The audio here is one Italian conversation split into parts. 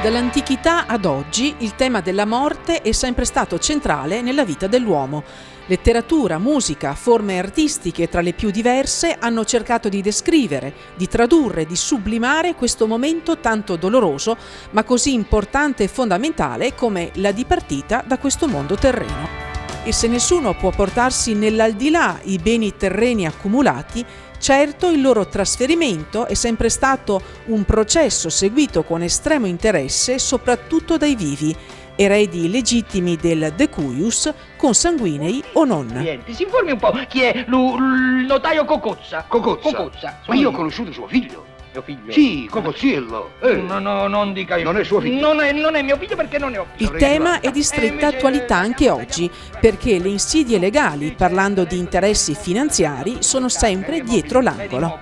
Dall'antichità ad oggi il tema della morte è sempre stato centrale nella vita dell'uomo. Letteratura, musica, forme artistiche tra le più diverse hanno cercato di descrivere, di tradurre, di sublimare questo momento tanto doloroso, ma così importante e fondamentale come la dipartita da questo mondo terreno. E se nessuno può portarsi nell'aldilà i beni terreni accumulati, certo il loro trasferimento è sempre stato un processo seguito con estremo interesse soprattutto dai vivi, eredi legittimi del decuius, consanguinei o non. Niente, si informi un po', chi è il notaio Cocozza? Cocozza? Ma io ho conosciuto suo figlio. Mio figlio? Sì, Cocozziello. No, non dica io. Non è suo figlio. Non è mio figlio perché non ne ho. Il tema è di stretta attualità anche oggi, perché le insidie legali, parlando di interessi finanziari, sono sempre dietro l'angolo.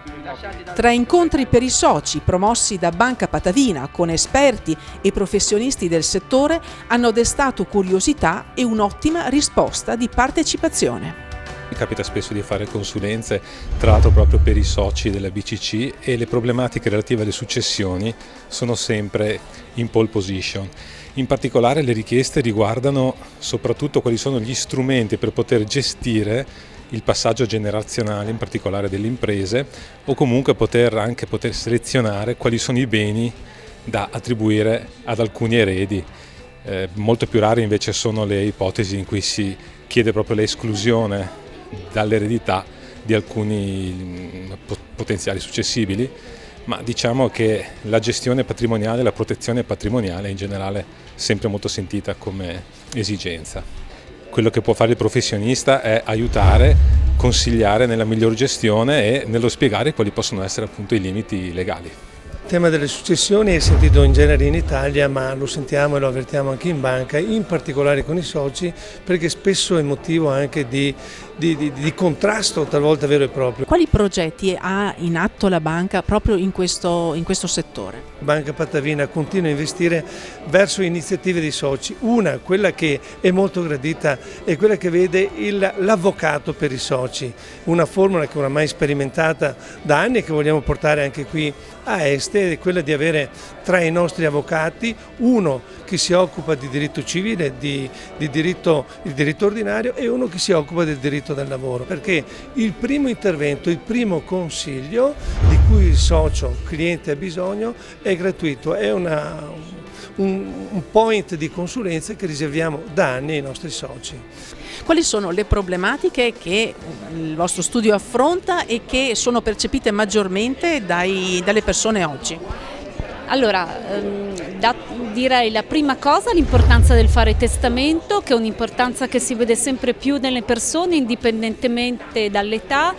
Tra incontri per i soci promossi da Banca Patavina con esperti e professionisti del settore hanno destato curiosità e un'ottima risposta di partecipazione. Mi capita spesso di fare consulenze, tra l'altro proprio per i soci della BCC, e le problematiche relative alle successioni sono sempre in pole position. In particolare le richieste riguardano soprattutto quali sono gli strumenti per poter gestire il passaggio generazionale, in particolare delle imprese, o comunque poter selezionare quali sono i beni da attribuire ad alcuni eredi. Molto più rare invece sono le ipotesi in cui si chiede proprio l'esclusione dall'eredità di alcuni potenziali successibili, ma diciamo che la gestione patrimoniale, la protezione patrimoniale è in generale sempre molto sentita come esigenza. Quello che può fare il professionista è aiutare, consigliare nella miglior gestione e nello spiegare quali possono essere appunto i limiti legali. Il tema delle successioni è sentito in genere in Italia, ma lo sentiamo e lo avvertiamo anche in banca, in particolare con i soci, perché spesso è motivo anche di contrasto, talvolta vero e proprio. Quali progetti ha in atto la banca proprio in questo settore? Banca Patavina continua a investire verso iniziative dei soci. Una, quella che è molto gradita, è quella che vede l'avvocato per i soci, una formula che oramai è sperimentata da anni e che vogliamo portare anche qui a Este, è quella di avere tra i nostri avvocati uno che si occupa di diritto civile, di diritto ordinario, e uno che si occupa del diritto del lavoro, perché il primo intervento, il primo consiglio di cui il socio cliente ha bisogno è gratuito, è un point di consulenza che riserviamo da anni ai nostri soci. Quali sono le problematiche che il vostro studio affronta e che sono percepite maggiormente dalle persone oggi? Allora, direi la prima cosa l'importanza del fare testamento, che è un'importanza che si vede sempre più nelle persone indipendentemente dall'età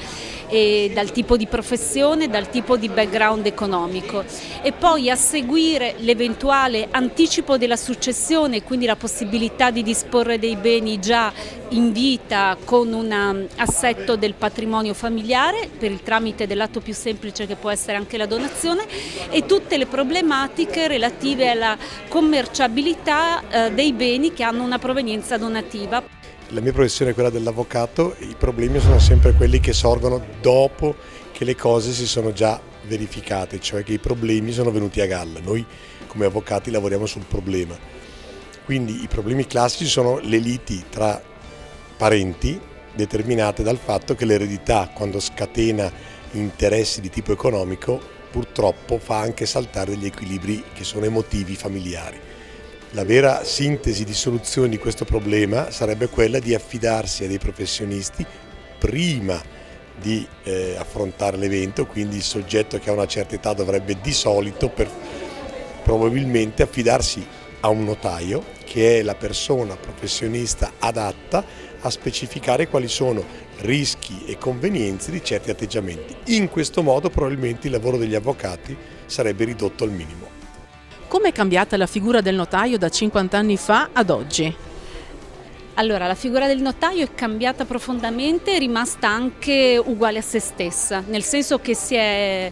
e dal tipo di professione, dal tipo di background economico, e poi a seguire l'eventuale anticipo della successione, quindi la possibilità di disporre dei beni già in vita con un assetto del patrimonio familiare per il tramite dell'atto più semplice che può essere anche la donazione, e tutte le problematiche relative alla commerciabilità dei beni che hanno una provenienza donativa. La mia professione è quella dell'avvocato, i problemi sono sempre quelli che sorgono dopo che le cose si sono già verificate, cioè che i problemi sono venuti a galla. Noi come avvocati lavoriamo sul problema, quindi i problemi classici sono le liti tra parenti determinate dal fatto che l'eredità, quando scatena interessi di tipo economico, purtroppo fa anche saltare degli equilibri che sono emotivi familiari. La vera sintesi di soluzione di questo problema sarebbe quella di affidarsi a dei professionisti prima di affrontare l'evento, quindi il soggetto che ha una certa età dovrebbe di solito probabilmente affidarsi a un notaio, che è la persona professionista adatta a specificare quali sono rischi e convenienze di certi atteggiamenti. In questo modo probabilmente il lavoro degli avvocati sarebbe ridotto al minimo. Come è cambiata la figura del notaio da 50 anni fa ad oggi? Allora, la figura del notaio è cambiata profondamente, è rimasta anche uguale a se stessa, nel senso che si è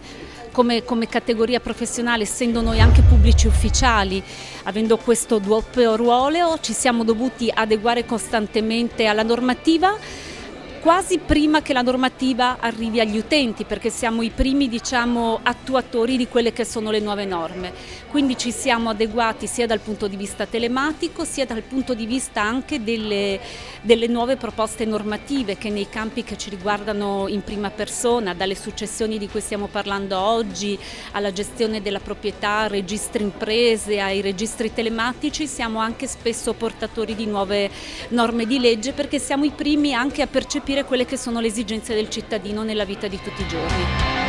come categoria professionale, essendo noi anche pubblici ufficiali, avendo questo doppio ruolo, ci siamo dovuti adeguare costantemente alla normativa, quasi prima che la normativa arrivi agli utenti, perché siamo i primi, diciamo, attuatori di quelle che sono le nuove norme. Quindi ci siamo adeguati sia dal punto di vista telematico sia dal punto di vista anche delle nuove proposte normative che nei campi che ci riguardano in prima persona, dalle successioni di cui stiamo parlando oggi alla gestione della proprietà, registri imprese, ai registri telematici, siamo anche spesso portatori di nuove norme di legge, perché siamo i primi anche a percepire quelle che sono le esigenze del cittadino nella vita di tutti i giorni.